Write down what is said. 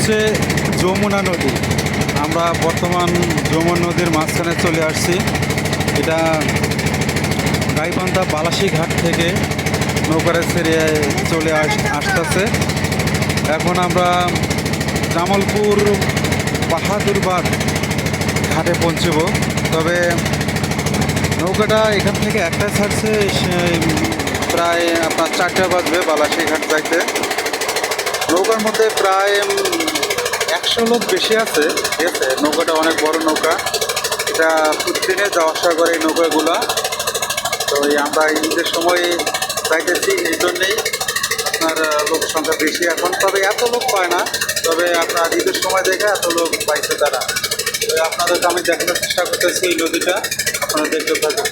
হচ্ছে যমুনা নদী। আমরা বর্তমান যমুনা নদীর মাঝখানে চলে আসছি। এটা গাইবান্ধা বালাসী ঘাট থেকে নৌকারে ছেড়ে চলে আসতেছে। এখন আমরা জামালপুর বাহাদুরবাদ ঘাটে পৌঁছব। তবে নৌকাটা এখান থেকে একটাই ছাড়ছে, প্রায় আপনার 4টা বাজবে বালাসী ঘাট যাইতে। নৌকার মধ্যে প্রায় 100 লোক বেশি আছে, ঠিক আছে। নৌকাটা অনেক বড় নৌকা, এটা প্রতিদিনে যাওয়া আসা করে এই নৌকাগুলা। তো আমরা ঈদের সময় যাইতেছি, এই জন্যেই আপনার লোক সংখ্যা বেশি এখন। তবে এত লোক পায় না, তবে আপনার ঈদের সময় দেখে এত লোক পাইছে তারা। তো আপনাদেরকে আমি দেখানোর চেষ্টা করতেছি এই নদীটা, আপনারা দেখতে পাবেন।